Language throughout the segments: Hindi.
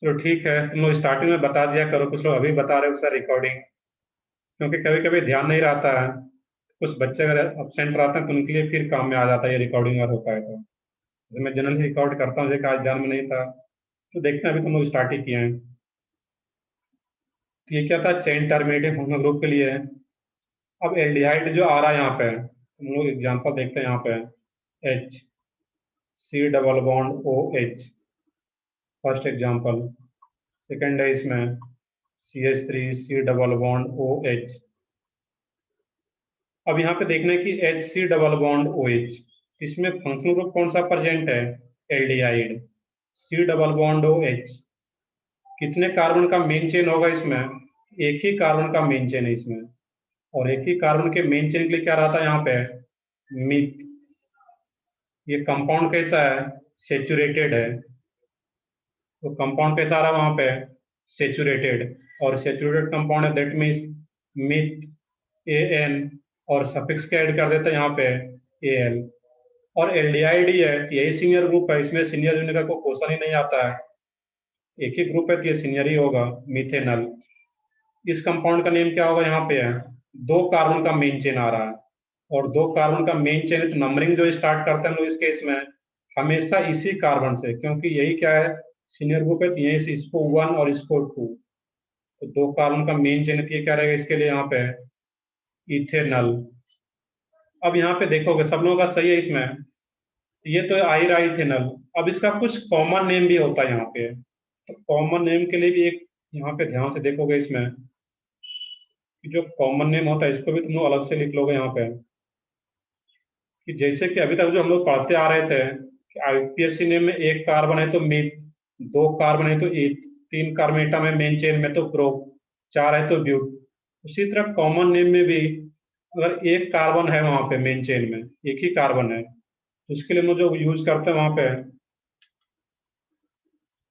तो ठीक है, तुम लोग स्टार्टिंग में बता दिया करो, कुछ लोग अभी बता रहे हो सर रिकॉर्डिंग, क्योंकि कभी कभी ध्यान नहीं रहता है। कुछ बच्चे अगर अपसेंट रहते हैं तो उनके लिए फिर काम में आ जाता है ये रिकॉर्डिंग अगर होता है तो मैं जनरली रिकॉर्ड करता हूँ, जैसे आज ध्यान में नहीं था। तो देखते हैं, अभी तुम लोग स्टार्ट ही किए हैं। तो ये क्या था, चेन टर्मिनेटिंग फंक्शनल ग्रुप के लिए है। अब एल्डिहाइड जो आ रहा है यहाँ पे, हम लोग एग्जाम्पल देखते हैं यहाँ पे। H C double bond O H, first example. Second है इसमें CH3 C double bond O H. अब यहाँ पे देखना है कि H C double bond O H, इसमें फंक्शनल ग्रुप कौन सा प्रेजेंट है? Aldehyde. C double bond O H, कितने कार्बन का मेन चेन होगा इसमें? एक ही कार्बन का मेन चेन है इसमें। और एक ही कार्बन के मेन चेन के लिए क्या रहता है यहाँ पे? मिथ। ये कंपाउंड कैसा है? सेचुरेटेड है। तो कंपाउंड कैसा आ रहा है वहां पे? सेचुरेटेड। और सेचुरेटेड कंपाउंड है, दैट मीन्स मिथ AN, और सफिक्स के ऐड कर देते हैं यहाँ पे AL। और एल्डिहाइड ही है, यही सीनियर ग्रुप है, इसमें सीनियर यूनिट का कोई क्वेश्चन ही नहीं आता है। एक ही ग्रुप है तो ये सीनियर ही होगा, मिथेनल। इस कंपाउंड का नेम क्या होगा यहाँ पे? है दो कार्बन का मेन चेन आ रहा है, और दो कार्बन का मेन चेन है तो नंबरिंग जो स्टार्ट करते हैं लोग इस केस में हमेशा इसी कार्बन से, क्योंकि यही क्या है, सीनियर ग्रुप है तो यही से इसको 1 और इसको 2। तो दो कार्बन का मेन चेन है तो ये क्या रहेगा इसके लिए यहाँ पे? इथेनल। अब यहाँ पे देखोगे सब लोगों का सही है इसमें, ये तो आ ही रहा है इथेनल। अब इसका कुछ कॉमन नेम भी होता है यहाँ पे, तो कॉमन नेम के लिए भी एक यहाँ पे ध्यान से देखोगे इसमें कि जो कॉमन नेम होता है इसको भी तुम लोग अलग से लिख लोगे यहाँ पे। कि जैसे कि अभी तक जो हम लोग पढ़ते आ रहे थे कि IUPAC नेम में एक कार्बन है तो मीथ, दो कार्बन है तो ईथ, तीन कार्बन एटम है मेन चेन में तो प्रोप, चार है तो ब्यूट। उसी तरह कॉमन नेम में भी अगर एक कार्बन है वहां पे मेन चेन में, एक ही कार्बन है, तो उसके लिए हम लोग जो यूज करते हैं वहां पे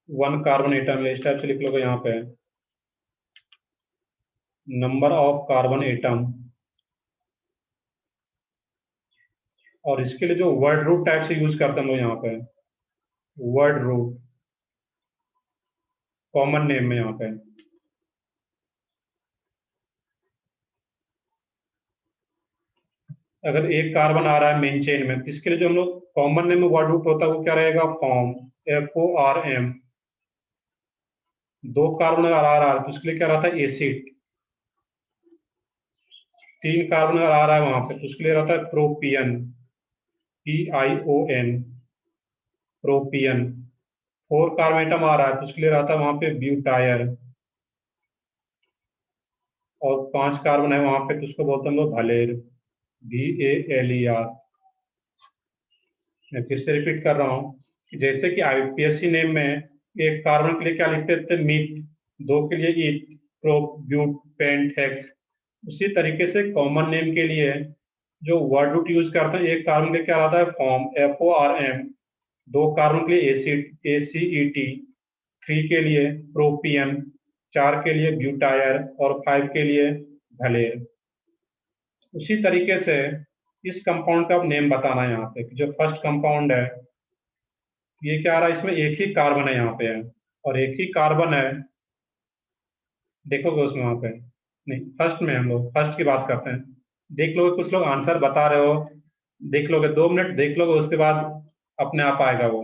वन कार्बन एटम, इस टाइप से लिख लोगे यहाँ पे नंबर ऑफ कार्बन एटम। और इसके लिए जो वर्ड रूट टाइप से यूज करते हैं हम लोग यहाँ पे, वर्ड रूट कॉमन नेम में यहाँ पे। अगर एक कार्बन आ रहा है मेन चेन में तो इसके लिए जो हम लोग कॉमन नेम में वर्ड रूट होता है वो क्या रहेगा? Form, FORM। दो कार्बन अगर आ रहा है तो उसके लिए क्या रहता है? एसिड। तीन कार्बन अगर आ रहा है वहां पे तो उसके लिए रहता है propion, PION, propion. Four carbon atom आ रहा है तो उसके लिए रहता है वहां पे ब्यूटायर। और पांच कार्बन है वहां पे तो उसको बोलते हैं हम लोग भलेर, VALER। मैं फिर से रिपीट कर रहा हूँ कि जैसे कि IUPAC नेम में एक कार्बन के लिए क्या लिखते थे? मीथ, दो के लिए ईथ, प्रोप, ब्यूट, पेंट, हेक्स। उसी तरीके से कॉमन नेम के लिए जो वर्ड रूट यूज करते हैं, एक कार्बन के लिए क्या आता है? Form, FORM। दो कार्बन के लिए एसिड, ACET। थ्री के लिए प्रोपियन, चार के लिए ब्यूटायर, और फाइव के लिए भलेर। उसी तरीके से इस कंपाउंड का नेम बताना है यहाँ पे कि जो फर्स्ट कंपाउंड है ये क्या आ रहा है, इसमें एक ही कार्बन है यहाँ पे है, और एक ही कार्बन है। देखोगे उसमें वहां पे, नहीं फर्स्ट में, हम लोग फर्स्ट की बात करते हैं। देख लोगे, कुछ लोग आंसर बता रहे हो, देख लोगे 2 मिनट देख लोगे, उसके बाद अपने आप आएगा वो।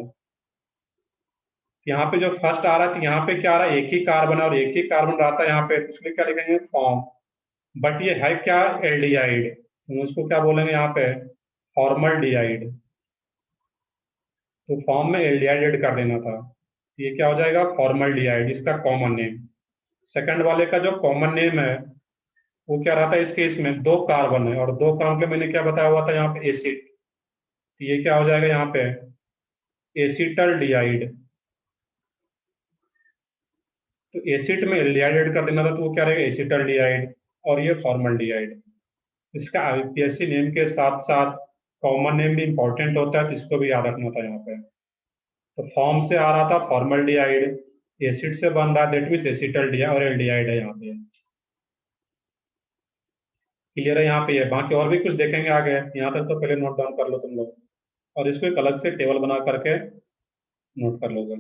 यहाँ पे जो फर्स्ट आ रहा है तो यहाँ पे क्या आ रहा है? एक ही कार्बन है, और एक ही कार्बन रहता है यहाँ पे तो इसलिए क्या लिखेंगे? फॉर्म। बट ये है क्या? एल्डिहाइड, तो उसको क्या बोलेंगे यहाँ पे? फॉर्मल्डिहाइड। तो फॉर्म में एल्डिहाइड ऐड कर देना था, ये क्या हो जाएगा? फॉर्मल्डिहाइड, इसका कॉमन नेम। सेकंड वाले का जो कॉमन नेम है वो क्या रहता है? इस केस में दो कार्बन है, और दो कार्बन के मैंने क्या बताया हुआ था यहाँ पे? एसिड। तो ये क्या हो जाएगा यहाँ पे? एसिटल्डिहाइड। तो एसिड में एल्डिहाइड ऐड कर देना था तो वो क्या रहेगा? एसिटल्डिहाइड। और ये फॉर्मल्डिहाइड। इसका IUPAC नेम के साथ साथ कॉमन नेम भी इंपॉर्टेंट होता है, तो इसको भी याद रखना था यहाँ पे। तो फॉर्म से आ रहा था फॉर्मल्डिहाइड, एसिड से बन रहा है दैट मीन्स एसिटल्डिहाइड, और एल्डिहाइड है यहाँ पे। क्लियर है यहाँ पे? ये बाकी और भी कुछ देखेंगे आगे, यहाँ तक तो पहले नोट डाउन कर लो तुम लोग, और इसको एक अलग से टेबल बना करके नोट कर लोगे।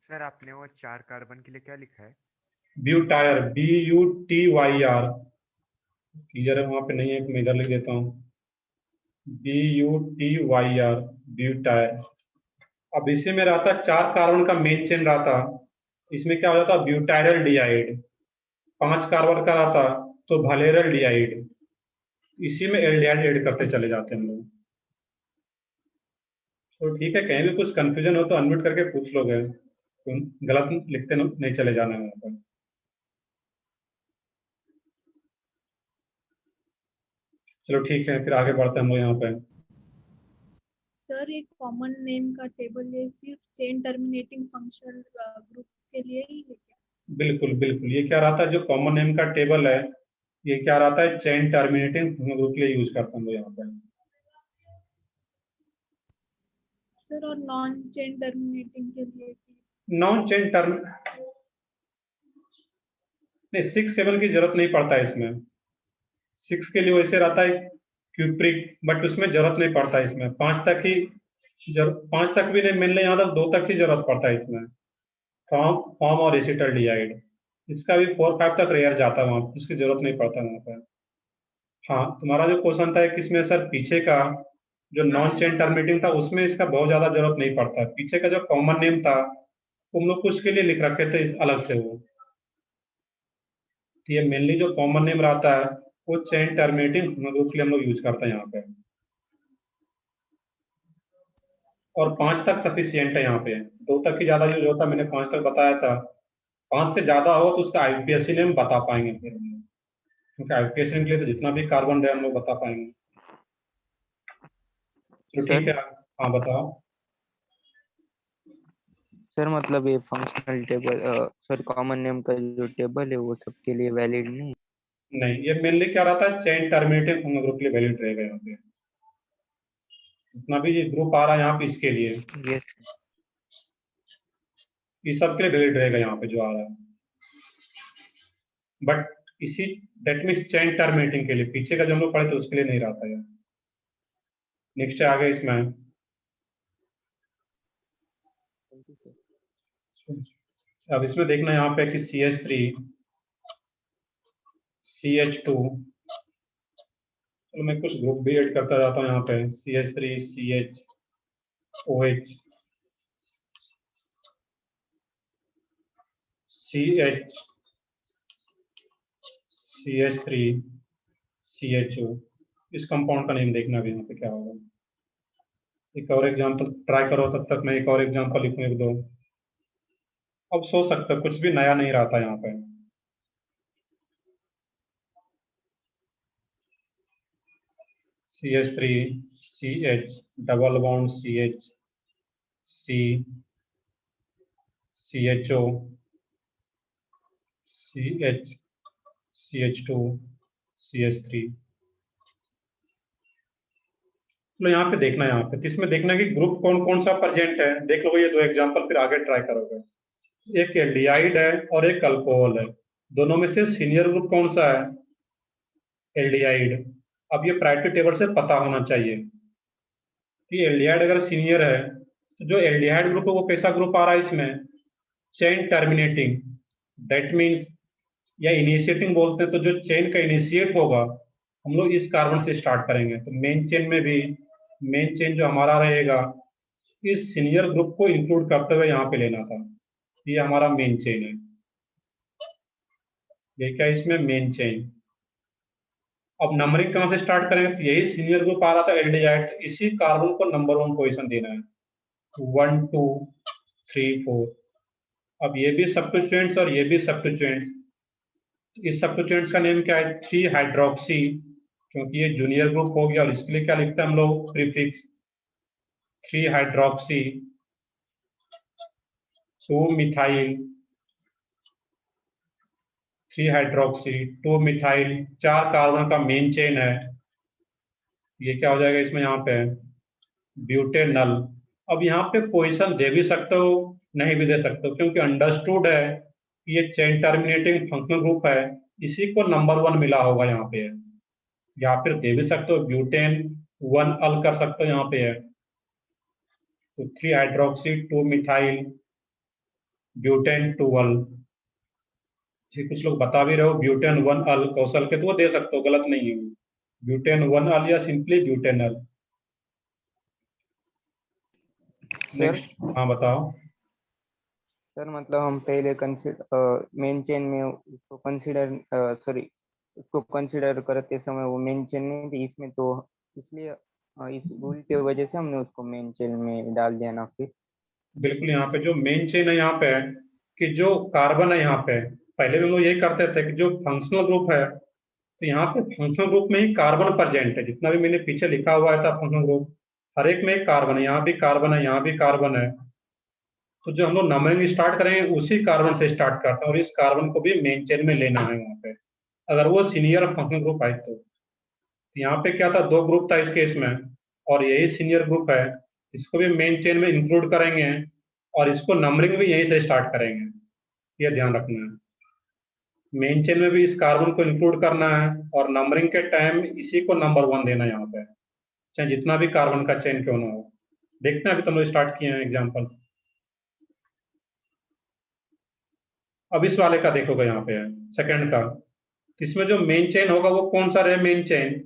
सर आपने वो 4 कार्बन के लिए क्या लिखा है? ब्यूटायर, BUTYR। क्लियर है, वहां पे नहीं है तो मैं इधर लिख देता हूँ, BUTYR, ब्यूटायर। अब इसी में रहता 4 कार्बन का मेन चेन रहता, इसमें क्या हो जाता ब्यूटायरल डिहाइड। 5 कार्बन का रहता तो वैलेरल डिहाइड। इसी में एल्डिहाइड ऐड करते चले जाते हैं हम लोग। तो ठीक है, कहीं भी कुछ कंफ्यूजन हो तो अनम्यूट करके पूछ लोगे, तो गलत लिखते नहीं चले जाना है वहां पर। चलो ठीक है, फिर आगे बढ़ते हैं हम लोग यहाँ पे। सर एक कॉमन नेम का टेबल ये सिर्फ चेन टर्मिनेटिंग फंक्शनल ग्रुप के लिए ही है क्या? बिल्कुल बिल्कुल, ये क्या रहता है, जो कॉमन नेम का टेबल है, ये क्या रहता है, चेन टर्मिनेटिंग ग्रुप के लिए यूज करते हैं हम लोग यहाँ पे। सर और नॉन चेन टर्मिनेटिंग के लिए नॉन चेन टर्म नहीं, 6 7 की जरूरत नहीं पड़ता है इसमें। 6 के लिए वैसे रहता है क्यूप्रिक, बट उसमें जरूरत नहीं पड़ता है इसमें। 5 तक ही 5 तक भी नहीं, मिलने यहाँ तक 2 तक ही जरूरत पड़ता है इसमें। फॉर्म फॉर्म और एसिटल डिहाइड, इसका भी 4 5 तक रेयर जाता है, वहाँ उसकी जरूरत नहीं पड़ता वहाँ पर। हाँ, तुम्हारा जो क्वेश्चन था कि इसमें सर पीछे का जो नॉन चेन टर्मिनेटिंग था, उसमें इसका बहुत ज्यादा जरूरत नहीं पड़ता। पीछे का जो कॉमन नेम था, तुम लोग कुछ के लिए लिख रखे थे अलग से वो। तो ये मेनली जो कॉमन नेम रहता है, वो चेन टर्मिनेटिंग ग्रुप के लिए हम लोग यूज करते हैं यहाँ पे। और 5 तक सफिशियंट है यहाँ पे, 2 तक ही ज्यादा यूज होता है, मैंने 5 तक बताया था। 5 से ज्यादा हो तो उसका आईपीएससी नेम बता पाएंगे फिर हम लोग, क्योंकि आईपीएससी नेम के लिए तो जितना भी कार्बन है हम लोग बता पाएंगे। तो ठीक सर है, हाँ बताओ। सर मतलब ये functional table sir common name का जो टेबल है वो सबके लिए वैलिड नहीं? नहीं, ये मेनली क्या रहता है, चेन टर्मिनेटिंग ग्रुप के लिए वैलिड रहेगा यहाँ पे। जितना भी ये ग्रुप आ रहा है यहाँ पे इसके लिए, यस ये सब के लिए वैलिड रहेगा यहाँ पे जो आ रहा है। बट इसी दैट मीन्स चेन टर्मिनेटिंग के लिए, पीछे का जो हम लोग पढ़े थे उसके लिए नहीं रहता है। नेक्स्ट है आगे इसमें। अब इसमें देखना यहाँ पे कि CH3 CH2, चलो मैं कुछ ग्रुप भी ऐड करता जाता हूँ यहाँ पे। CH3 CHOH CH CH3 CHO, इस कंपाउंड का नेम देखना भी यहाँ पे क्या होगा। एक और एग्जांपल ट्राई करो, तब तक मैं एक और एग्जांपल लिखूँ एक दो। अब सोच सकते हो, कुछ भी नया नहीं रहता यहाँ पे। CH3 CH double bond CH C CHO CH CH2 CH3। तो यहाँ पे देखना है, यहाँ पे तो इसमें देखना है कि ग्रुप कौन कौन सा प्रेजेंट है। देख लो ये 2 एग्जांपल, फिर आगे ट्राई करोगे। एक एल्डिहाइड है और एक अल्कोहल है, दोनों में से सीनियर ग्रुप कौन सा है, एल्डिहाइड। अब ये प्रायोरिटी टेबल से पता होना चाहिए कि एल्डिहाइड अगर सीनियर है तो जो एल्डिहाइड ग्रुप है वो कैसा ग्रुप आ रहा है इसमें, चेन टर्मिनेटिंग। दैट मीन्स, या इनिशिएटिंग बोलते हैं, तो जो चेन का इनिशिएट होगा हम लोग इस कार्बन से स्टार्ट करेंगे। तो मेन चेन में भी मेन चेन जो हमारा रहेगा, इस सीनियर ग्रुप को इंक्लूड करते हुए यहाँ पे लेना था। ये हमारा मेन चेन है, ये क्या है इसमें मेन चेन। अब नंबरिंग कहाँ से स्टार्ट करेंगे, तो यही सीनियर ग्रुप आ रहा था एल्डिहाइड, इसी कार्बन को नंबर 1 पोजीशन देना है, 1 2 3 4। अब ये भी सब्स्टिट्यूएंट्स और ये भी सब्स्टिट्यूएंट्स। इस सब्स्टिट्यूएंट्स का नेम क्या है, 3 हाइड्रोक्सी, क्योंकि ये जूनियर ग्रुप हो गया, और इसके लिए क्या लिखते हैं हम लोग, prefix 3 hydroxy 2 methyl 3 hydroxy 2 methyl. 4 carbon का मेन चेन है, ये क्या हो जाएगा इसमें यहाँ पे, ब्यूटेनल। अब यहाँ पे पोजीशन दे भी सकते हो, नहीं भी दे सकते हो, क्योंकि अंडरस्टूड है कि ये चेन टर्मिनेटिंग फंक्शनल ग्रुप है, इसी को नंबर 1 मिला होगा यहाँ पे। या फिर दे भी सकते हो, ब्यूटेन 1 अल कर सकते हो यहाँ पे है। तो 3 हाइड्रोक्सी 2 मिथाइल ब्यूटेन 2 अल, जी कुछ लोग बता भी रहे हो ब्यूटेन 1 अल कौशल के, तो वो दे सकते हो, गलत नहीं है। ब्यूटेन 1 अल या सिंपली ब्यूटेनल। सर नेक्स्ट, हाँ बताओ। सर मतलब हम पहले कंसिडर मेन चेन में उसको कंसिडर करते समय वो मेन चेन नहीं थी इसमें, तो इसलिए इस रूल की वजह से हमने उसको मेन चेन में डाल दिया ना फिर। बिल्कुल, यहाँ पे जो मेन चेन है यहाँ पे है कि जो कार्बन है यहाँ पे, पहले भी हम लोग यही करते थे कि जो फंक्शनल ग्रुप है, तो यहाँ पे फंक्शनल ग्रुप में ही कार्बन प्रेजेंट है, जितना भी मैंने पीछे लिखा हुआ था फंक्शनल ग्रुप, हर एक में एक कार्बन है, यहाँ भी कार्बन है, यहाँ भी कार्बन है। तो जो हम लोग नंबरिंग स्टार्ट करेंगे उसी कार्बन से स्टार्ट करते हैं, और इस कार्बन को भी मेन चेन में लेना है वहाँ पे, अगर वो सीनियर फंक्शनल ग्रुप आए तो। यहाँ पे क्या था, 2 ग्रुप था इस केस में, और यही सीनियर ग्रुप है, इसको भी मेन चेन में इंक्लूड करेंगे, और इसको नंबरिंग भी यहीं से स्टार्ट करेंगे, ये ध्यान रखना है। मेन चेन में भी इस कार्बन को इंक्लूड करना है, और नंबरिंग के टाइम इसी को नंबर 1 देना है यहाँ पे, चाहे जितना भी कार्बन का चेन क्यों ना हो। देखते हैं, अभी तुम लोग स्टार्ट किए हैं एग्जाम्पल। अब इस वाले का देखोगे, यहाँ पे है सेकंड का, तो इसमें जो मेन चेन होगा वो कौन सा रहे मेन चेन,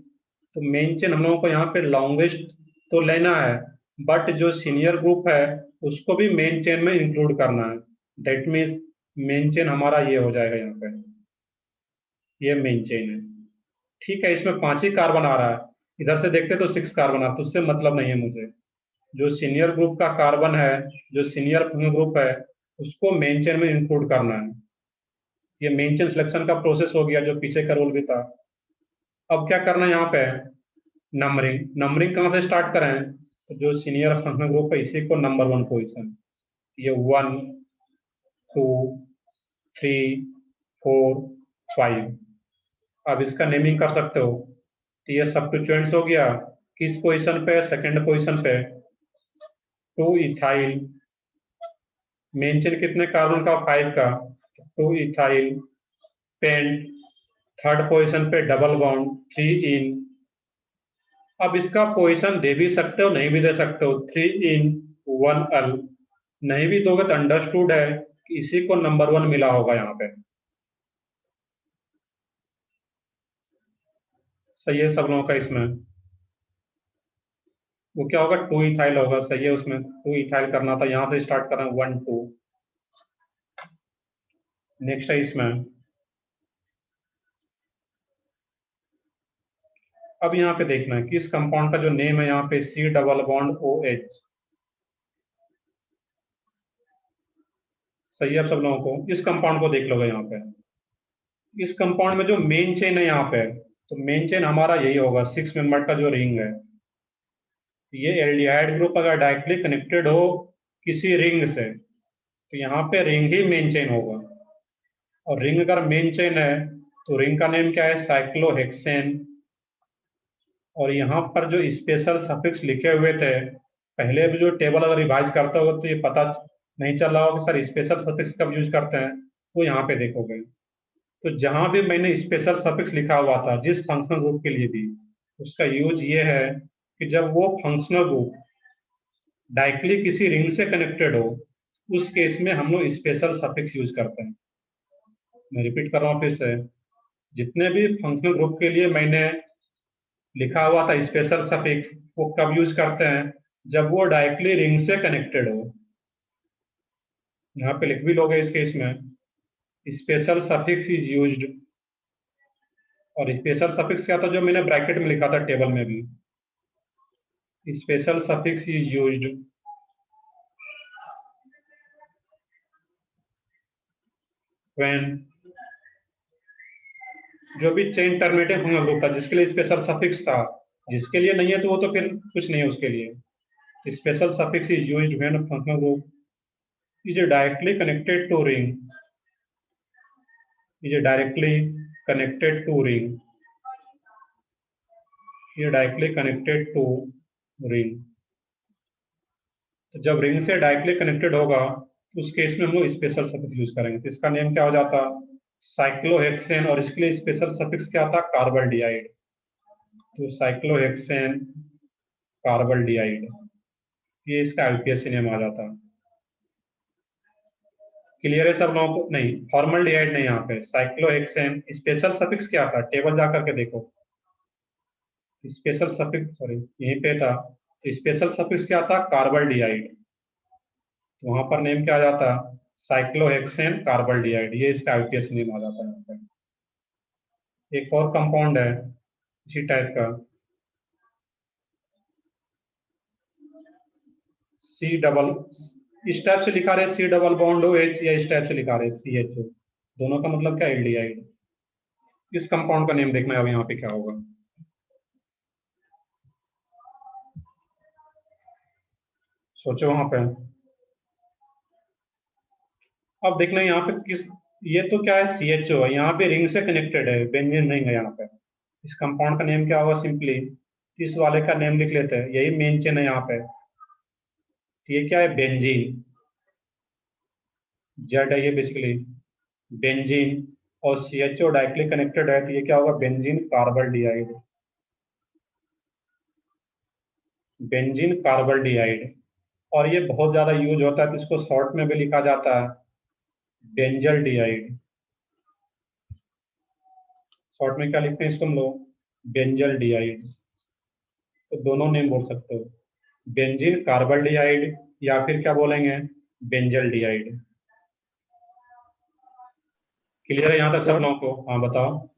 तो मेन चेन हम लोगों को यहाँ पे लॉन्गेस्ट तो लेना है, बट जो सीनियर ग्रुप है उसको भी मेन चेन में इंक्लूड करना है। दैट मीन्स मेन चेन हमारा ये हो जाएगा यहाँ पे, ये मेन चेन है। ठीक है, इसमें 5 ही कार्बन आ रहा है, इधर से देखते तो 6 कार्बन आता, उससे मतलब नहीं है मुझे। जो सीनियर ग्रुप का कार्बन है, जो सीनियर ग्रुप है, उसको मेन चेन में इंक्लूड करना है। ये मेन चेन सिलेक्शन का प्रोसेस हो गया, जो पीछे का रूल भी था। अब क्या करना है यहाँ पे, नंबरिंग। नंबरिंग कहाँ से स्टार्ट करें, तो जो सीनियर फंक्शनल ग्रुप है इसी को नंबर 1 पोजीशन, ये 1 2 3 4 5। अब इसका नेमिंग कर सकते हो, तो ये सब्स्टिट्यूएंट्स हो गया, किस पोजीशन पे, सेकंड पोजीशन पे 2 इथाइल। मेन चेन कितने कार्बन का, 5 का, 2 इथाइल। पेंट थर्ड पोजीशन पे डबल बॉन्ड 3 इन। अब इसका पोजीशन दे भी सकते हो, नहीं भी दे सकते हो, 3 इन 1 अल। नहीं भी दोगे तो अंडरस्टूड है कि इसी को नंबर 1 मिला होगा यहाँ पे। सही है सब लोगों का इसमें, वो क्या होगा, 2 इथाइल होगा, सही है, उसमें 2 इथाइल करना था, यहाँ से स्टार्ट करना 1 2। नेक्स्ट है इसमें, अब यहाँ पे देखना है कि इस कंपाउंड का जो नेम है यहाँ पे C डबल बॉन्ड OH। सही है, आप सब लोगों को इस कंपाउंड को देख लोगे यहाँ पे। इस कंपाउंड में जो मेन चेन है यहाँ पे, तो मेन चेन हमारा यही होगा, 6 मेंबर का जो रिंग है। ये एल्डिहाइड ग्रुप अगर डायरेक्टली कनेक्टेड हो किसी रिंग से, तो यहाँ पे रिंग ही मेन चेन होगा। और रिंग अगर मेन चेन है तो रिंग का नेम क्या है, साइक्लोहेक्सेन। और यहाँ पर जो स्पेशल सफिक्स लिखे हुए थे, पहले भी जो टेबल अगर रिवाइज करते हो तो ये पता नहीं चल रहा होगा सर स्पेशल सफिक्स कब यूज करते हैं, तो यहाँ पे देखोगे। तो जहां भी मैंने स्पेशल सफिक्स लिखा हुआ था जिस फंक्शनल ग्रुप के लिए भी, उसका यूज ये है कि जब वो फंक्शनल ग्रुप डायरेक्टली किसी रिंग से कनेक्टेड हो, उस केस में हम लोग स्पेशल सफिक्स यूज करते हैं। मैं रिपीट कर रहा हूँ फिर से, जितने भी फंक्शनल ग्रुप के लिए मैंने लिखा हुआ था स्पेशल सफिक्स, वो कब यूज करते हैं, जब वो डायरेक्टली रिंग से कनेक्टेड हो। यहाँ पे लिख भी लोगे इस केस में, स्पेशल सफिक्स इज यूज्ड। और स्पेशल सफिक्स क्या था, जो मैंने ब्रैकेट में लिखा था टेबल में भी, special suffix is used when, जो भी चेन टर्मिनेटिंग फंक्शनल ग्रुप था जिसके लिए स्पेशल सफिक्स था, जिसके लिए नहीं है तो वो तो फिर कुछ नहीं है उसके लिए। Special suffix is used when functional group is directly connected to ring, is directly connected to ring, is directly connected to ring। तो जब रिंग से डायरेक्टली कनेक्टेड होगा तो उस केस में हम लोग स्पेशल सफिक्स यूज करेंगे, तो इसका नेम क्या हो जाता, साइक्लोहेक्सेन। और इसके लिए स्पेशल सफिक्स क्या था, कार्बल्डिहाइड। तो साइक्लोहेक्सेन कार्बल्डिहाइड, ये इसका आईपीएससी नेम आ जाता। क्लियर है सब लोगों को? नहीं, फॉर्मल्डिहाइड नहीं, यहाँ पे साइक्लोहेक्सेन। स्पेशल सफिक्स क्या था, टेबल जा करके देखो। स्पेशल सफिक्स, सॉरी यहीं पे था, तो स्पेशल सफिक्स क्या था, कार्बल्डिहाइड। तो वहां पर नेम क्या आ जाता, साइक्लोहेक्सेन कार्बल्डिहाइड, ये इसका आईपीएस नेम आ जाता है यहाँ पे। एक और कंपाउंड है इसी टाइप का, सी डबल, इस टाइप से लिखा रहे C double bond O H, या इस टाइप से लिखा रहे सी एच ओ, दोनों का मतलब क्या, एल्डिहाइड। इस कंपाउंड का नेम देखना है अब यहाँ पे क्या होगा। सोचो वहां पे, अब देखना यहाँ पे किस, ये तो क्या है, सी एच ओ है, यहाँ पे रिंग से कनेक्टेड है, बेंजीन रिंग है यहाँ पे। इस कंपाउंड का नेम क्या होगा, सिंपली इस वाले का नेम लिख लेते हैं, यही मेन चेन है यहाँ पे। तो ये क्या है, बेंजीन, जेड है ये बेसिकली, बेंजीन। और C H O directly connected है, तो ये क्या होगा, बेंजीन कार्बल्डिहाइड, बेंजीन कार्बल्डिहाइड। और ये बहुत ज्यादा यूज होता है, तो इसको शॉर्ट में भी लिखा जाता है बेंजल्डिहाइड। शॉर्ट में क्या लिखते हैं इसको हम लोग, बेंजल्डिहाइड। तो दोनों नेम बोल सकते हो, बेंजीन कार्बल्डिहाइड, या फिर क्या बोलेंगे, बेंजल्डिहाइड। क्लियर है यहाँ तक सब सर लोगों को? हाँ बताओ।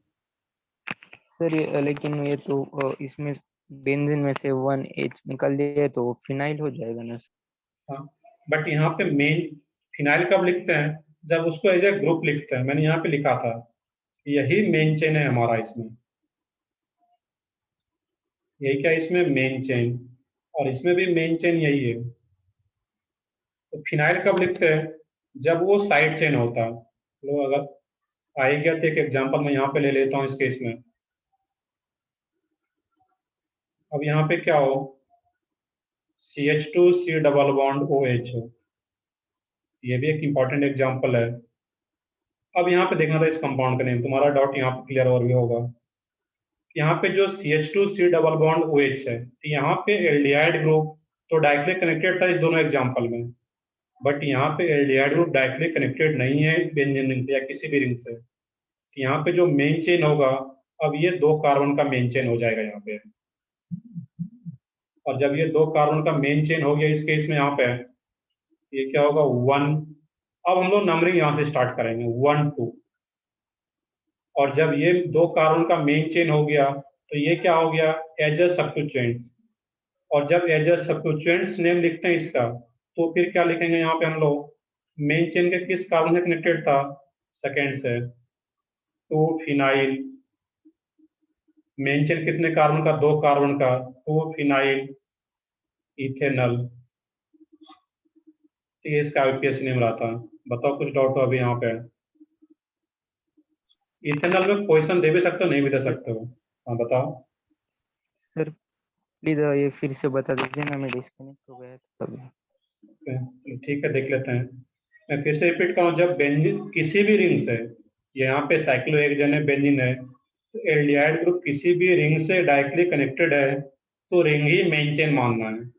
सर ये लेकिन ये तो इसमें बेंजीन में से 1H निकाल दिया तो फिनाइल हो जाएगा ना सर? हाँ, बट यहाँ पे मेन फिनाइल कब लिखते हैं, जब उसको एज ए ग्रुप लिखते हैं। मैंने यहाँ पे लिखा था, यही मेन चेन है हमारा इसमें, यही क्या इसमें मेन चेन, और इसमें भी मेन चेन यही है। तो फिनाइल कब लिखते हैं, जब वो साइड चेन होता है। लो अगर आ ही गया तो एक एग्जाम्पल मैं यहाँ पे ले लेता हूँ इस केस में। अब यहाँ पे क्या हो, CH2 C double bond OH हो, ये भी एक इंपॉर्टेंट एग्जाम्पल है। अब यहाँ पे देखना था इस कंपाउंड का नेम, तुम्हारा डाउट यहाँ पे क्लियर और भी होगा। यहाँ पे जो CH2 C double bond OH है, तो यहाँ पे एल्डिहाइड ग्रुप तो डायरेक्टली कनेक्टेड था इस दोनों एग्जाम्पल में, बट यहाँ पे एल्डिहाइड ग्रुप डायरेक्टली कनेक्टेड नहीं है बेंजीन रिंग से या किसी भी रिंग से। तो यहाँ पे जो मेन चेन होगा, अब ये 2 कार्बन का मेन चेन हो जाएगा यहाँ पे। और जब ये 2 कार्बन का मेन चेन हो गया इस केस में, यहाँ पे ये क्या होगा, 1। अब हम लोग नंबरिंग यहाँ से स्टार्ट करेंगे, 1 2। और जब ये 2 कार्बन का मेन चेन हो गया, तो ये क्या हो गया, एजस सब्स्टिट्यूएंट्स। और जब एजस सब्स्टिट्यूएंट्स नेम लिखते हैं इसका, तो फिर क्या लिखेंगे यहाँ पे हम लोग, मेन चेन के किस कार्बन से कनेक्टेड था, सेकेंड से, तो फिनाइल। मेन चेन कितने कार्बन का, 2 कार्बन का, तो फिनाइल इथेनॉल। तो ये इसका आईपीएस नेम रहा था। बताओ कुछ डाउट हो अभी यहाँ पे? इथेनॉल में पोजीशन दे भी सकते हो, नहीं भी दे सकते हो। हाँ बताओ। सर प्लीज ये फिर से बता दीजिए ना, मैं डिस्कनेक्ट हो गया था तभी। चलो ठीक है, देख लेते हैं। मैं फिर से रिपीट करूँ, जब बेंजीन किसी भी रिंग से, यहाँ पे साइक्लोहेक्सेन है, बेंजीन है, तो एल्डिहाइड ग्रुप किसी भी रिंग से डायरेक्टली कनेक्टेड है, तो रिंग ही मेन चेन मानना है।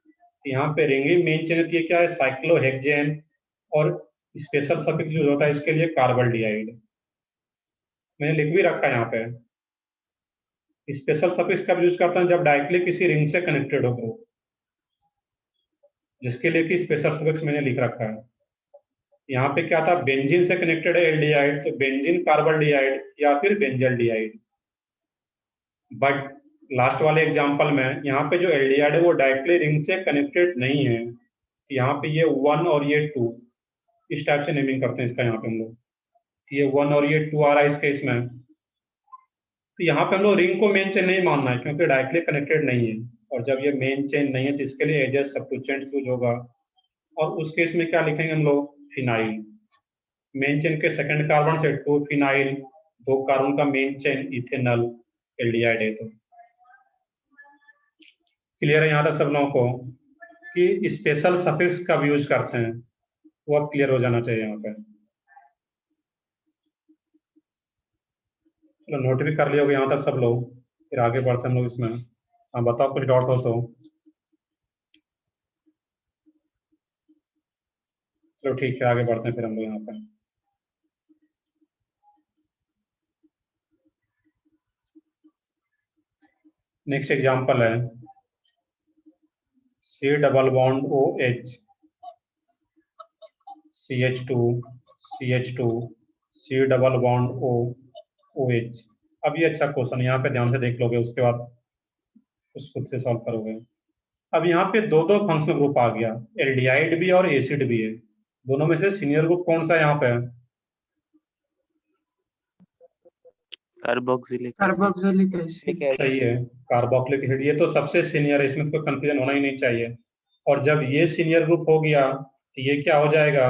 यहाँ पे रिंग ही मेन चेन है, तो ये क्या है, साइक्लोहेक्सेन। और स्पेशल सफिक्स यूज होता है इसके लिए, कार्बल्डिहाइड। मैंने लिख भी रखा है यहाँ पे। स्पेशल सफिक्स कब यूज करते हैं, जब डायरेक्टली किसी रिंग से कनेक्टेड हो ग्रुप, जिसके लिए कि स्पेशल सफिक्स मैंने लिख रखा है। यहाँ पे क्या था, बेंजीन से कनेक्टेड है एल्डिहाइड, तो बेंजीन कार्बल्डिहाइड या फिर बेंजल्डिहाइड। बट लास्ट वाले एग्जांपल में यहाँ पे जो एल्डिहाइड है वो डायरेक्टली रिंग से कनेक्टेड नहीं है, तो यहाँ पे ये 1 और ये 2 इस टाइप से नेमिंग करते हैं इसका यहाँ पे हम लोग। ये 1 और ये 2 आ रहा है इस केस में, तो यहाँ पे हम लोग रिंग को मेन चेन नहीं मानना है, क्योंकि डायरेक्टली कनेक्टेड नहीं है। और जब ये मेन चेन नहीं है, तो इसके लिए एजस सब्स्टिट्यूएंट्स यूज होगा। और उस केस में क्या लिखेंगे हम लोग, फिनाइल। मेन चेन के सेकंड कार्बन से 2 फिनाइल, 2 कार्बन का मेन चेन इथेनॉल, एल्डिहाइड है। तो क्लियर है यहाँ तक सब लोगों को, कि स्पेशल सफिक्स कब यूज करते हैं, वो अब क्लियर हो जाना चाहिए यहाँ पे। चलो नोट भी कर लिया होगा यहाँ तक सब लोग, फिर आगे बढ़ते हैं हम लोग इसमें। हाँ बताओ कुछ डाउट हो तो। चलो ठीक है, आगे बढ़ते हैं फिर हम लोग यहाँ पे। नेक्स्ट एग्जांपल है C double bond OH CH2 CH2 C double bond OH। अब ये अच्छा क्वेश्चन, यहाँ पे ध्यान से देख लोगे, उसके बाद उस खुद से सॉल्व करोगे। अब यहाँ पे दो दो फंक्शनल ग्रुप आ गया, एल्डिहाइड भी और एसिड भी है। दोनों में से सीनियर ग्रुप कौन सा है यहाँ पे? Carboxylic acid. सही है, कार्बोक्सिलिक एसिड। ये तो सबसे सीनियर है, इसमें कोई कंफ्यूजन होना ही नहीं चाहिए। और जब ये सीनियर ग्रुप हो गया तो ये क्या हो जाएगा?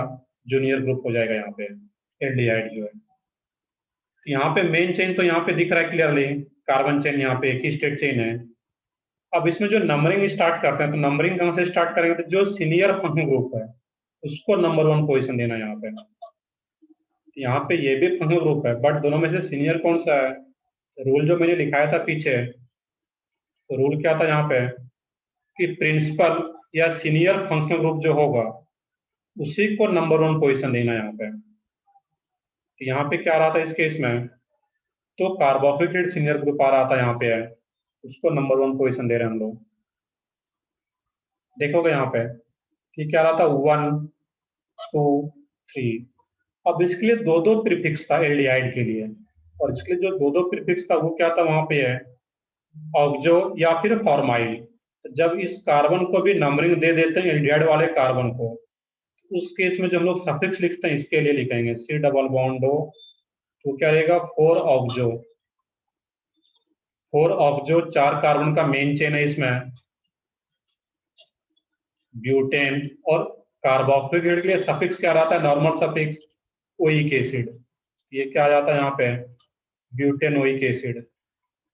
जूनियर ग्रुप हो जाएगा यहाँ पे, एल्डिहाइड जो है। तो यहाँ पे मेन चेन तो यहाँ पे दिख रहा है क्लियरली, कार्बन चेन यहाँ पे एक ही स्टेट चेन है। अब इसमें जो नंबरिंग स्टार्ट करते हैं, तो नंबरिंग कहाँ से स्टार्ट करेंगे? तो जो सीनियर फंक्शनल ग्रुप है उसको नंबर 1 पोजीशन देना यहाँ पे। यहाँ पे ये भी फंक्शनल ग्रुप है, बट दोनों में से सीनियर कौन सा है? रूल जो मैंने लिखाया था पीछे, तो रूल क्या था यहाँ पे कि प्रिंसिपल या सीनियर फंक्शनल ग्रुप जो होगा उसी को नंबर 1 पोजीशन देना यहाँ पे। तो यहाँ पे क्या रहा था इस केस में? तो कार्बोक्सिलिक सीनियर ग्रुप आ रहा था यहाँ पे है, उसको नंबर 1 पोजीशन दे रहे हैं हम लोग। देखोगे यहाँ पे कि क्या रहा था, 1 2 3। अब इसके लिए दो दो प्रीफिक्स था एल्डिहाइड के लिए, और इसके लिए जो दो दो प्रीफिक्स था वो क्या था वहां पे है, ऑक्सो या फिर फॉर्माइल। जब इस कार्बन को भी नंबरिंग दे देते हैं एल्डिहाइड वाले कार्बन को, उस केस में जो हम लोग सफिक्स लिखते हैं इसके लिए लिखेंगे C डबल बॉन्ड O, तो क्या रहेगा 4 ऑक्सो। 4 ऑक्सो 4 कार्बन का मेन चेन है इसमें, ब्यूटेन। और कार्बोक्सिलिक के लिए सफिक्स क्या रहता है? Normal suffix oic acid. ये क्या आ जाता है यहाँ पे? Butane oic acid.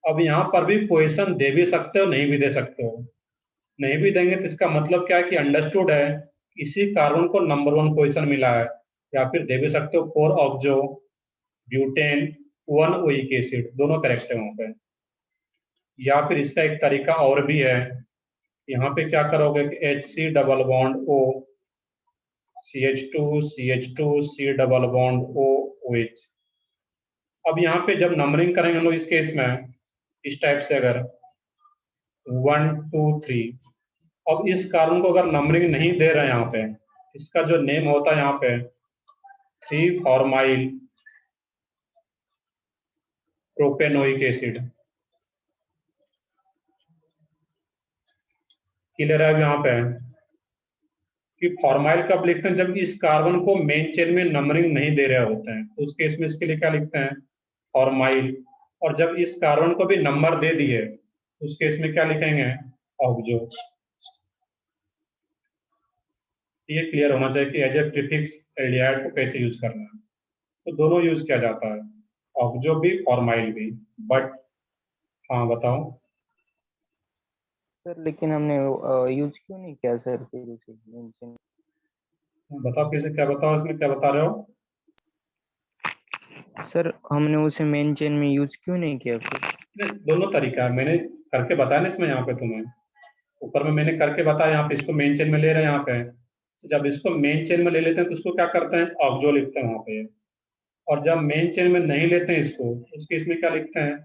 अब यहाँ पर भी पोजीशन दे भी सकते हो, नहीं भी दे सकते हो। नहीं भी देंगे तो इसका मतलब क्या है कि अंडरस्टूड है इसी कार्बन को नंबर 1 पोजीशन मिला है। या फिर दे भी सकते हो 4 ऑक्सो ब्यूटेन 1 ओइक एसिड, दोनों करेक्ट है वहां पे। या फिर इसका एक तरीका और भी है, यहाँ पे क्या करोगे कि HC double bond O CH2 CH2 C double bond O OH। अब यहाँ पे जब नंबरिंग करेंगे हम लोग इस केस में इस टाइप से, अगर 1 2 3, अब इस कार्बन को अगर नंबरिंग नहीं दे रहे हैं यहाँ पे, इसका जो नेम होता है यहाँ पे 3 फॉर्माइल प्रोपेनोइक एसिड। क्लियर है अब यहाँ पे कि फॉर्माइल कब लिखते हैं? जब इस कार्बन को मेन चेन में नंबरिंग नहीं दे रहे होते हैं, तो उस केस में इसके लिए क्या लिखते हैं? फॉर्माइल। और जब इस कार्बन को भी नंबर दे दिए उस केस में क्या लिखेंगे? ऑक्सो। ये क्लियर होना चाहिए कि एज ए प्रीफिक्स एल्डिहाइड को कैसे यूज करना है। तो दोनों यूज किया जाता है, ऑक्सो भी फॉर्माइल भी। बट हाँ बताओ। सर लेकिन हमने यूज क्यों नहीं किया सर फिर उसे मेंशन? बताओ फिर से, क्या बताओ इसमें, क्या बता रहे हो? सर हमने उसे मेन चेन में यूज क्यों नहीं किया फिर? नहीं, दोनों तरीका है, मैंने करके बताया ना इसमें। यहाँ पे तुम्हें ऊपर में मैंने करके बताया, यहाँ पे इसको मेन चेन में ले रहे हैं यहाँ पे। तो जब इसको मेन चेन में ले लेते हैं तो उसको क्या करते हैं? ऑक्सो लिखते हैं वहाँ पे। और जब मेन चेन में नहीं लेते हैं इसको, उसके इसमें क्या लिखते हैं?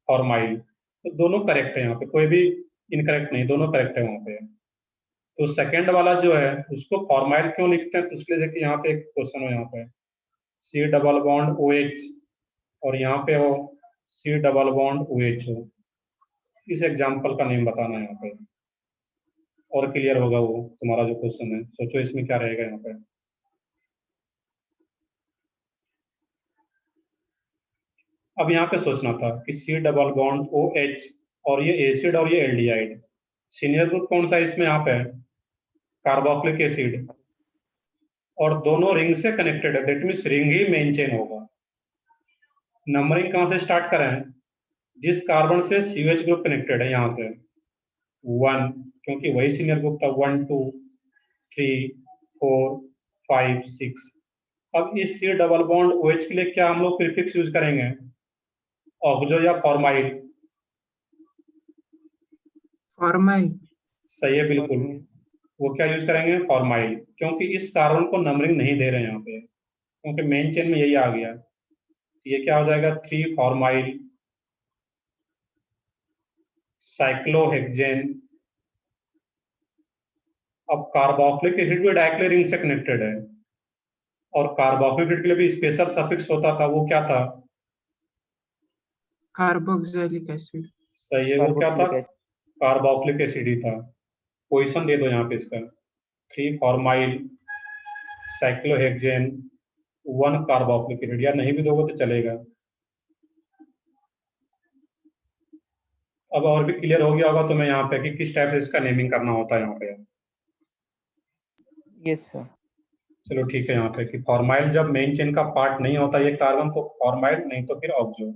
फॉर्माइल। तो दोनों करेक्ट है यहाँ पे, कोई भी इनकरेक्ट नहीं, दोनों करेक्ट है वहाँ पे। तो सेकंड वाला जो है उसको फॉर्माइल क्यों लिखते हैं? तो इसलिए देखिए यहाँ पे एक क्वेश्चन हो, यहाँ पे C डबल बॉन्ड OH और यहाँ पे हो C डबल बॉन्ड OH हो। इस एग्जाम्पल का नेम बताना है यहाँ पे, और क्लियर होगा वो तुम्हारा जो क्वेश्चन है। सोचो इसमें क्या रहेगा यहाँ पे। अब यहाँ पे सोचना था कि C डबल बॉन्ड OH और ये एसिड और ये एल्डिहाइड, सीनियर ग्रुप कौन सा है इसमें? यहाँ पे कार्बोक्सिलिक एसिड। और दोनों रिंग से कनेक्टेड है, that means ring he main chain होगा। नंबरिंग कहाँ से स्टार्ट करें? जिस कार्बन से CH ग्रुप कनेक्टेड है यहाँ से 1, क्योंकि वही सीनियर ग्रुप था, 1 2 3 4 5 6। अब इस C डबल बॉन्ड OH के लिए क्या हम लोग प्रीफिक्स यूज करेंगे? ऑक्सो या फॉर्माइल? फॉर्माइल। सही है बिल्कुल, वो क्या यूज करेंगे? फॉर्माइल, क्योंकि इस कार्बन को नंबरिंग नहीं दे रहे हैं यहाँ पे, क्योंकि मेन चेन में यही आ गया। ये क्या हो जाएगा? 3 फॉर्माइल साइक्लोहेक्सेन। अब कार्बोक्सिलिक एसिड भी डायरेक्टली रिंग से कनेक्टेड है, और कार्बोक्सिलिक एसिड के लिए भी स्पेशल सफिक्स होता था, वो क्या था? Carboxylic acid. सही है, वो क्या था? Carboxylic acid. कार्बोक्सिलिक एसिड ही था। पोजीशन दे दो यहाँ पे इसका, 3 फॉर्माइल, साइक्लोहेक्सेन, 1 कार्बोक्सिलिक एसिड, या नहीं भी दोगे तो चलेगा। अब और भी क्लियर हो गया होगा तुम्हें यहाँ पे कि किस टाइप से इसका नेमिंग करना होता है यहाँ पे। Yes sir. चलो ठीक है, यहाँ पे कि फॉर्माइल जब मेन चेन का पार्ट नहीं होता ये कार्बन, तो फॉर्माइल, नहीं तो फिर ऑक्सो।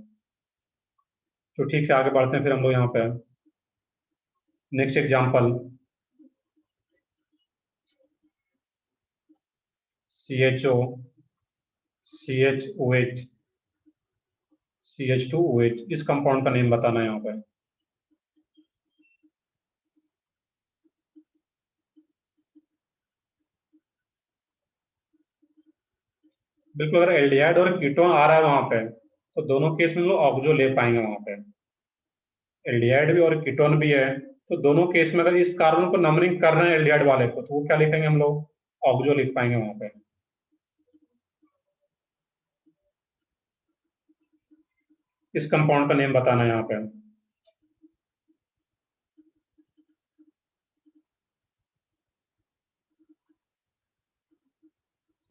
तो ठीक है, आगे बढ़ते हैं फिर हम लोग यहाँ पे। Next example, CHO, CHOH, CH2OH, इस कंपाउंड का नेम बताना है यहाँ पे। बिल्कुल, अगर एल्डिहाइड और कीटोन आ रहा है वहां पे, तो दोनों केस में लोग ऑक्सो ले पाएंगे वहां पे। एल्डिहाइड भी और कीटोन भी है, तो दोनों केस में अगर इस कार्बन को नंबरिंग कर रहे हैं एल्डिहाइड वाले को, तो वो क्या लिखेंगे हम लोग? ऑक्सो लिख पाएंगे वहां पे। इस कंपाउंड का नेम बताना है यहाँ पे।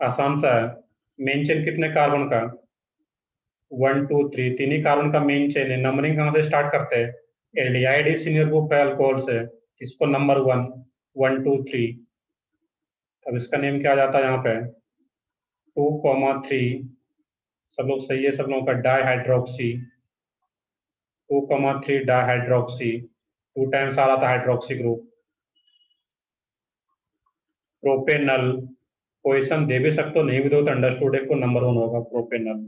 आसान सा है। मेन चेन कितने कार्बन का? 1 2 3, तीन ही कार्बन का मेन चेन है। नंबरिंग कहाँ से स्टार्ट करते हैं? एल्डिहाइड ही सीनियर ग्रुप है अल्कोहल से, इसको नंबर 1, 1 2 3। अब इसका नेम क्या आ जाता है यहाँ पे? 2,3, सब लोग सही है, सब लोगों का डाइहाइड्रोक्सी, 2,3 डाइहाइड्रोक्सी, 2 टाइम्स आ रहा था हाइड्रोक्सी ग्रुप। प्रोपेनल, पोजीशन दे भी सकते हो, नहीं भी दो तो अंडरस्टूड है, को नंबर 1 होगा प्रोपेनल।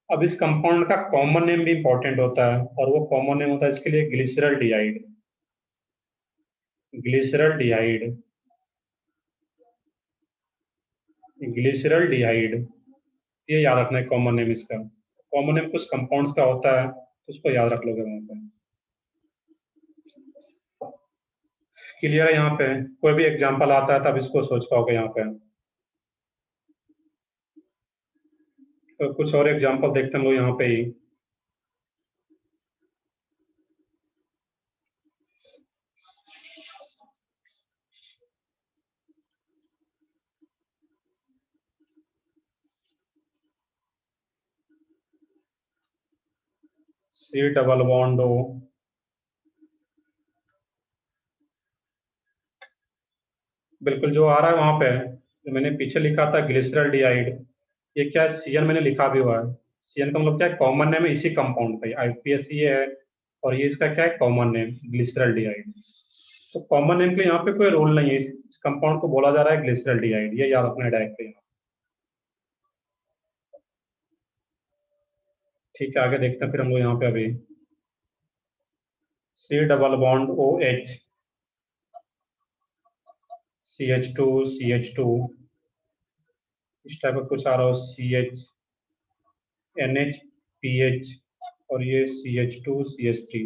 अब इस कंपाउंड का कॉमन नेम भी इंपॉर्टेंट होता है, और वो कॉमन नेम होता है इसके लिए ग्लिसरल्डिहाइड। ग्लिसरल्डिहाइड, ग्लिसरल्डिहाइड, ये याद रखना है कॉमन नेम इसका। कॉमन नेम कुछ कंपाउंड्स का होता है, तो उसको याद रख लोगे वहां पे। क्लियर है? यहाँ पे कोई भी एग्जांपल आता है तब इसको सोच पाओगे यहाँ पे। तो कुछ और एग्जांपल देखते हैं हम लोग यहाँ पे ही। C डबल बॉन्ड O, बिल्कुल जो आ रहा है वहां पे, जो मैंने पीछे लिखा था ग्लिसरल्डिहाइड, ये क्या है? CN मैंने लिखा भी हुआ है। CN का मतलब क्या है? कॉमन नेम है इसी कंपाउंड का, IUPAC ये है, और ये इसका क्या है? Common name glyceraldehyde. तो कॉमन नेम के लिए यहाँ पे कोई रूल नहीं है, इस कंपाउंड को बोला जा रहा है ग्लिसरल्डिहाइड, ये याद रखना है डायरेक्टली। ठीक है, आगे देखते हैं फिर हम लोग यहाँ पे अभी। C double bond OH, CH2, CH2, इस टाइप का कुछ आ रहा हो, CH, NH, PH, और ये CH2, CH3।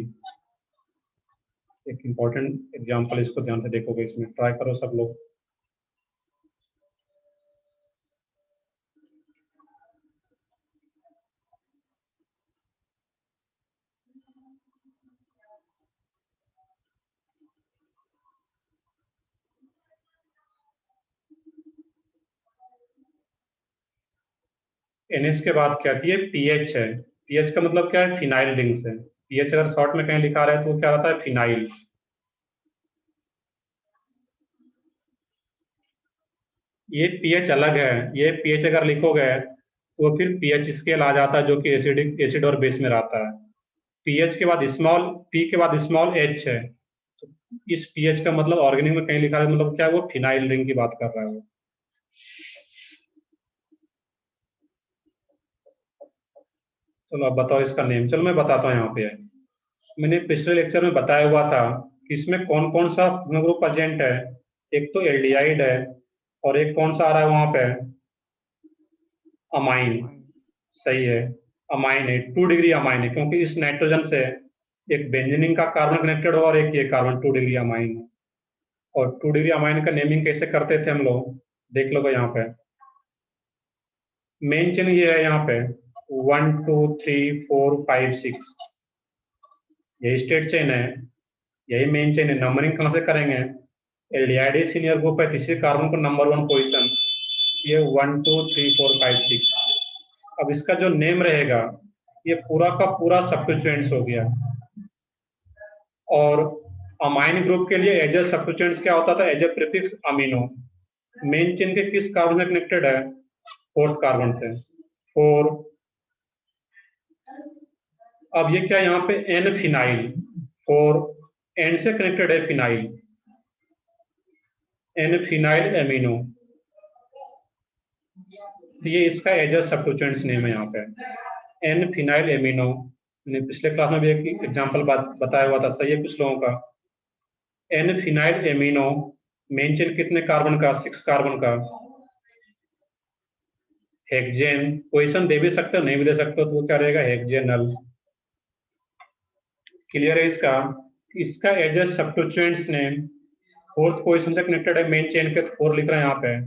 एक इंपॉर्टेंट एग्जांपल, इसको ध्यान से देखोगे, इसमें ट्राई करो सब लोग। NH के बाद क्या आती है? PH है। PH का मतलब क्या है? फिनाइल रिंग्स है। PH अगर शॉर्ट में कहीं लिखा रहा है तो वो क्या रहता है? फिनाइल। ये पीएच अलग है, ये पीएच अगर लिखोगे तो फिर पीएच स्केल आ जाता है, जो कि एसिडिक, एसिड और बेस में रहता है। पीएच के बाद स्मॉल पी के बाद स्मॉल एच है, तो इस पीएच का मतलब ऑर्गेनिक में कहीं लिखा है, मतलब क्या है? वो फिनाइल रिंग की बात कर रहा है वो। चलो अब बताओ इसका नेम। चलो मैं बताता हूँ यहाँ पे। मैंने पिछले लेक्चर में बताया हुआ था कि इसमें कौन कौन सा ग्रुप प्रेजेंट है। एक तो एल्डिहाइड है, और एक कौन सा आ रहा है वहां पे? अमाइन। सही है, अमाइन है, 2 डिग्री अमाइन है, क्योंकि इस नाइट्रोजन से एक बेंजीन का कार्बन कनेक्टेड और एक ये कार्बन 2 डिग्री अमाइन। और 2 डिग्री अमाइन का नेमिंग कैसे करते थे हम लोग, देख लो यहाँ पे मेन चेन ये है, यहाँ पे 1 2 3 4 5 6 यही स्टेट चेन है, यही मेन चेन है। नंबरिंग कहाँ से करेंगे, एल्डिहाइड सीनियर ग्रुप है, तीसरे कार्बन को नंबर 1 पोजीशन, ये 1 2 3 4 5 6। अब इसका जो नेम रहेगा ये पूरा का पूरा सब्स्टिट्यूएंट्स हो गया। और अमाइन ग्रुप के लिए एज ए सब्स्टिट्यूएंट्स क्या होता था, as a prefix amino. Main chain के किस कार्बन से कनेक्टेड है, 4th कार्बन से 4। अब ये क्या यहाँ पे एन फिनाइल, 4 एन से कनेक्टेड है फिनाइल, एन फिनाइल एमिनो। तो ये इसका एज ए सब्स्टिट्यूएंट्स नेम है यहाँ पे एन फिनाइल एमिनो। मैंने पिछले क्लास में भी एक एग्जांपल बताया हुआ था, सही है कुछ लोगों का। N phenyl amino main chain कितने कार्बन का, 6 कार्बन का। हेक्सेन पोजीशन दे भी सकते हो नहीं भी दे सकते हो, तो वो क्या रहेगा हेक्सेनल। क्लियर है इसका। इसका as a substituents name 4th position से कनेक्टेड है मेन चेन के, 4 लिख रहे हैं यहाँ पे।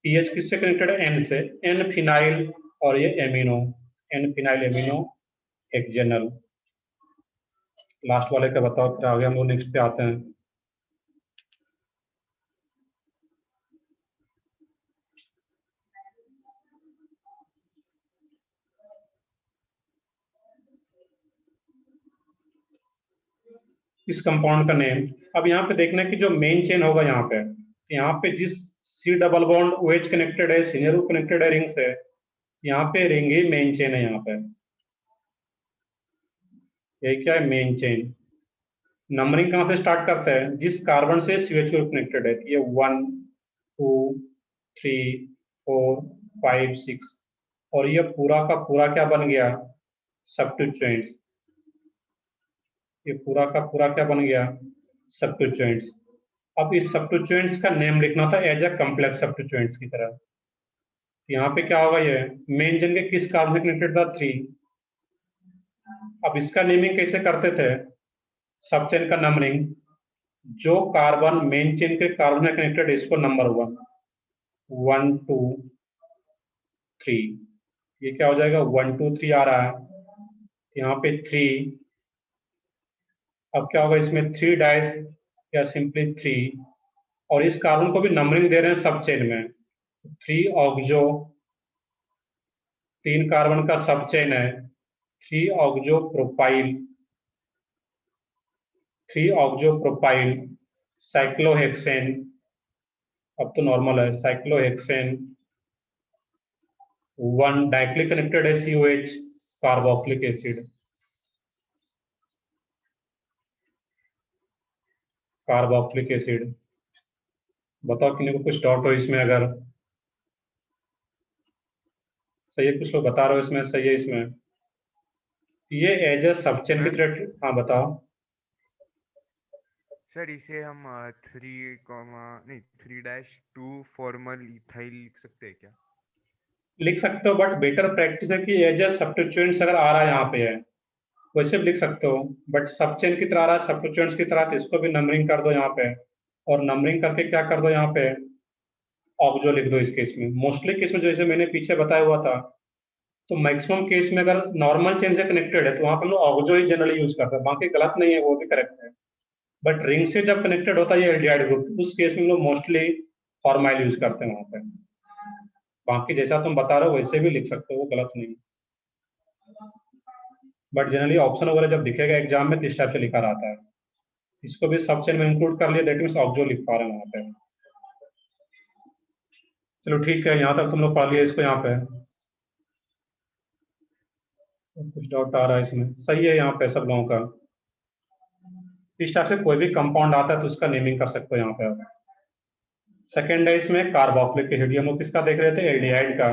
पीएच किससे कनेक्टेड है, एन से, एन फिनाइल और ये amino, N phenyl amino hexanal. Last वाले का बताओ, फिर आगे हम लोग नेक्स्ट पे आते हैं। इस कंपाउंड का नेम। अब यहाँ पे देखना है कि जो मेन चेन होगा यहाँ पे जिस C double bond OH connected है, सीनियर ग्रुप कनेक्टेड है रिंग से, यहाँ पे रिंग ही मेन चेन है। यहाँ पे ये क्या है, मेन चेन। नंबरिंग कहाँ से स्टार्ट करता है, जिस कार्बन से CH ग्रुप कनेक्टेड है। ये 1 2 3 4 5 6 और ये पूरा का पूरा क्या बन गया, सब्स्टिट्यूएंट्स। ये पूरा का पूरा क्या बन गया, सब्स्टिट्यूएंट्स। अब इस सब्स्टिट्यूएंट्स का नेम लिखना था एज अ कॉम्प्लेक्स सब्स्टिट्यूएंट्स की तरह। यहाँ पे क्या होगा, ये मेन चेन के किस कार्बन से कनेक्टेड था, 3। अब इसका नेमिंग कैसे करते थे, सब चेन का नंबरिंग, जो कार्बन मेन चेन के कार्बन से कनेक्टेड है इसको नंबर 1 1 2 3। ये क्या हो जाएगा, 1 2 3 आ रहा है, यहाँ पे 3। अब क्या होगा इसमें 3 डाइस या सिंपली 3। और इस कार्बन को भी नंबरिंग दे रहे हैं सब चेन में, 3 ऑक्सो, 3 कार्बन का सब चेन है, 3 oxo propyl, 3 oxo propyl, cyclohexane. अब तो नॉर्मल है, साइक्लोहेक्सेन। 1 डाइक्लिक कनेक्टेड है COH, carboxylic acid, carboxylic acid. बताओ किन्हीं को कुछ डाउट हो इसमें, अगर सही है, कुछ लोग बता रहे हो इसमें सही है इसमें। ये एज ए सब चेन की सर तरह। हाँ बताओ। सर इसे हम 3-2 फॉर्मल इथाइल लिख सकते हैं क्या? लिख सकते हो, बट बेटर प्रैक्टिस है कि एज ए सब्स्टिट्यूएंट्स अगर आ रहा है यहाँ पे है वैसे भी लिख सकते हो, बट सब चेन की तरह आ रहा है सब्स्टिट्यूएंट्स की तरह, तो इसको भी नंबरिंग कर दो यहाँ पे। और नंबरिंग करके क्या कर दो, यहाँ पे ऑक्सो लिख दो इस केस में। मोस्टली केस में जैसे मैंने पीछे बताया हुआ था, तो मैक्सिमम केस में अगर नॉर्मल चेन से कनेक्टेड है तो वहां पर लोग ऑक्सो ही जनरली यूज करते हैं, बाकी गलत नहीं है, वो भी करेक्ट है। बट रिंग से जब कनेक्टेड होता है ये एल्डिहाइड ग्रुप, उस केस में लोग मोस्टली फॉर्माइल यूज करते हैं वहां पे। बाकी जैसा तुम बता रहे हो वैसे भी लिख सकते हो, वो गलत नहीं। बट जनरली ऑप्शन वगैरह जब दिखेगा एग्जाम में तो इस टाइप से लिखा रहता है। इसको भी सब चेन में इंक्लूड कर लिया, दैट मीन्स ऑक्सो लिख पा रहे हैं वहां पे। चलो ठीक है, यहाँ तक तुम लोग पढ़ लिया इसको। यहाँ पे कुछ डाउट आ रहा है इसमें, सही है यहाँ पे सब लोगों का। इस टाइप से कोई भी कंपाउंड आता है तो उसका नेमिंग कर सकते हो यहाँ पे आप। सेकेंड है इसमें कार्बोक्सिलिक एसिड, हम लोग किसका देख रहे थे, एल्डिहाइड का।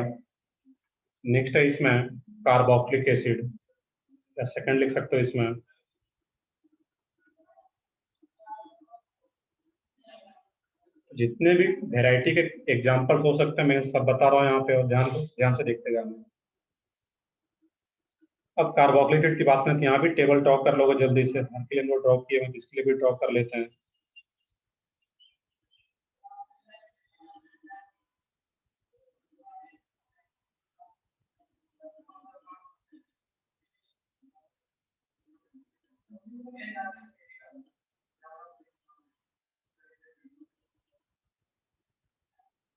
नेक्स्ट है इसमें कार्बोक्सिलिक एसिड, या सेकंड लिख सकते हो इसमें। जितने भी वेराइटी के एग्जांपल्स हो सकते हैं मैं सब बता रहा हूँ यहाँ पे, और ध्यान से देखते जाना। अब कार्बोक्सिलेट की बात करें तो यहाँ भी टेबल ड्रॉ कर लोगे जल्दी से, हर के लिए हम लोग ड्रॉ किए हैं, इसके लिए भी ड्रॉ कर लेते हैं।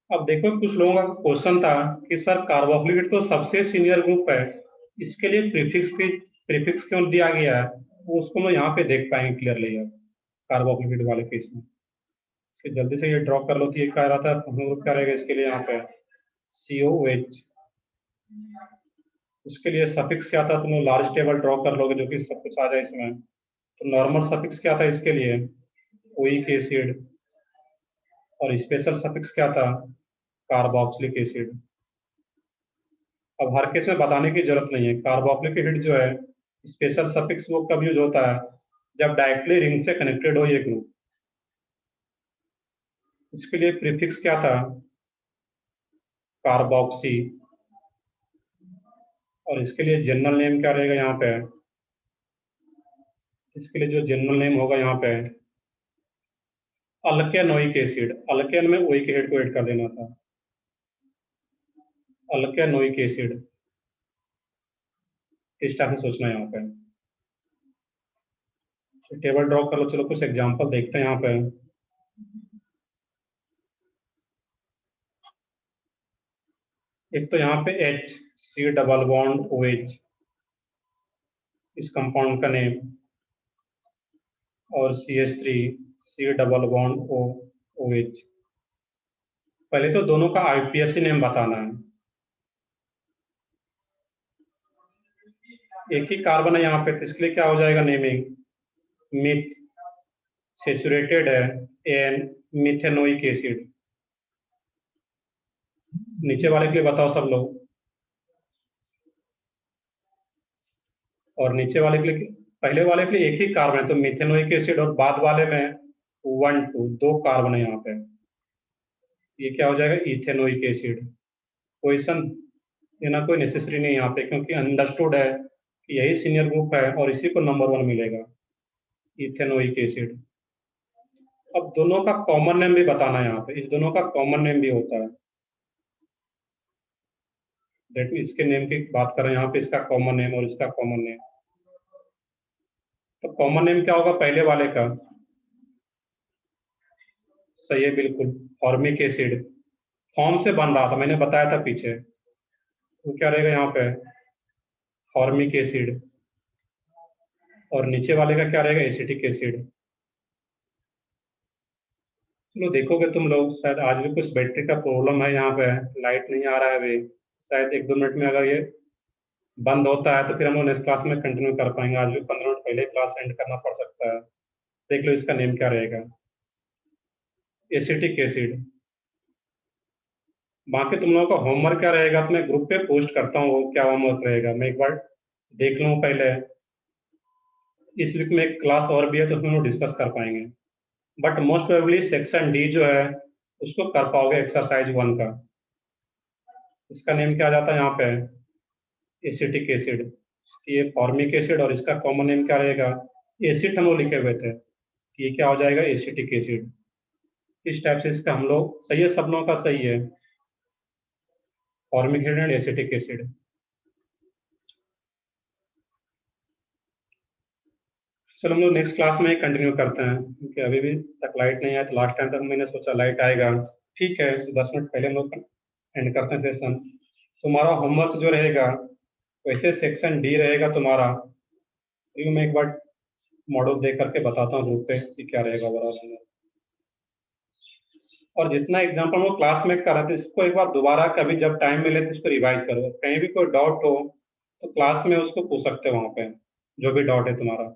अब देखो कुछ लोगों का क्वेश्चन था कि सर कार्बोक्सिलेट तो सबसे सीनियर ग्रुप है, इसके लिए प्रीफिक्स क्यों दिया गया है, वो उसको हम यहाँ पे देख पाएंगे क्लियरली है कार्बोक्सिलेट वाले केस में। तो जल्दी से ये ड्रॉ कर लो। तो ये कह रहा था ग्रुप क्या रहेगा इसके लिए, यहाँ पे COH। इसके लिए सफिक्स क्या था, तुम लार्ज टेबल ड्रॉ कर लोगे जो कि सब कुछ आ जाए इसमें। तो नॉर्मल सफिक्स क्या था इसके लिए, ओइक एसिड, और स्पेशल सफिक्स क्या था, कार्बोक्सिलिक एसिड। अब हर केस में बताने की जरूरत नहीं है। कार्बोक्सिलिक एसिड जो है स्पेशल सफिक्स वो कब यूज होता है, जब डायरेक्टली रिंग से कनेक्टेड हो ये ग्रुप। इसके लिए प्रीफिक्स क्या था, कार्बोक्सी, और इसके लिए जनरल नेम क्या रहेगा यहाँ पे, इसके लिए जो जनरल नेम होगा यहाँ पे अल्केनोइक एसिड। अल्केन में ओइक एसिड को ऐड कर देना था, अल्केनोइक एसिड। इस टाइप से सोचना है यहाँ पे। टेबल ड्रॉ कर लो। चलो कुछ एग्जांपल देखते हैं यहाँ पे। एक तो यहाँ पे H, C double bond OH, इस कंपाउंड का नेम, और CH3, C double bond OH। पहले तो दोनों का IPSC नेम बताना है। एक ही कार्बन है यहाँ पे, तो इसके लिए क्या हो जाएगा नेमिंग, मिथ, सेचुरेटेड है एन मिथेनोइक एसिड। नीचे वाले के लिए बताओ सब लोग, और नीचे वाले के लिए, पहले वाले के लिए एक ही कार्बन है तो मिथेनोइक एसिड, और बाद वाले में 1 2 दो कार्बन है यहाँ पे, ये क्या हो जाएगा, इथेनोइक एसिड। क्वेश्चन देना कोई नेसेसरी नहीं यहाँ पे, क्योंकि अंडरस्टूड है कि यही सीनियर ग्रुप है और इसी को नंबर 1 मिलेगा, इथेनोइक एसिड। अब दोनों का कॉमन नेम भी बताना है यहाँ पे, इस दोनों का कॉमन नेम भी होता है। देखो इसके नेम की बात करें यहाँ पे, इसका कॉमन नेम और इसका कॉमन नेम। तो कॉमन नेम क्या होगा पहले वाले का, सही है बिल्कुल, फॉर्मिक एसिड। फॉर्म से बन रहा था, मैंने बताया था पीछे, तो क्या रहेगा यहाँ पे, फॉर्मिक एसिड। और नीचे वाले का क्या रहेगा, एसिटिक एसिड। चलो देखोगे तुम लोग, शायद आज भी कुछ बैटरी का प्रॉब्लम है यहाँ पे, लाइट नहीं आ रहा है अभी। शायद 1 2 मिनट में अगर ये बंद होता है तो फिर हम लोग नेक्स्ट क्लास में कंटिन्यू कर पाएंगे। आज भी 15 मिनट पहले क्लास एंड करना पड़ सकता है। देख लो इसका नेम क्या रहेगा, एसिटिक एसिड। बाकी तुम लोगों का होमवर्क क्या रहेगा तो मैं ग्रुप पे पोस्ट करता हूँ, वो क्या होमवर्क रहेगा मैं एक बार देख लूँ पहले। इस वीक में एक क्लास और भी है तो उसमें हम लोग डिस्कस कर पाएंगे, but most probably section D जो है उसको कर पाओगे, एक्सरसाइज 1 का। इसका नेम क्या आ जाता है यहाँ पे, एसिटिक एसिड। ये फॉर्मिक एसिड, और इसका कॉमन नेम क्या रहेगा, एसिड हम लोग लिखे हुए थे, ये क्या हो जाएगा, एसिटिक एसिड। इस टाइप से इसका हम लोग, सही है सब लोगों का, सही है, formic acid and acetic acid. चलो हम लोग नेक्स्ट क्लास में कंटिन्यू करते हैं, क्योंकि अभी भी तक लाइट नहीं आया। तो लास्ट टाइम तक मैंने सोचा लाइट आएगा, ठीक है, तो 10 मिनट पहले हम लोग एंड करते हैं सेशन। तुम्हारा होमवर्क जो रहेगा वैसे सेक्शन डी रहेगा तुम्हारा, तो मैं एक बार मॉडल देख करके बताता हूँ ग्रुप पे कि क्या रहेगा ओवरऑल। और जितना एग्जाम्पल हम लोग क्लास में कर रहे थे, इसको एक बार दोबारा कभी जब टाइम मिले तो इसको रिवाइज करो। कहीं भी कोई डाउट हो तो क्लास में उसको पूछ सकते हो वहाँ पे, जो भी डाउट है तुम्हारा।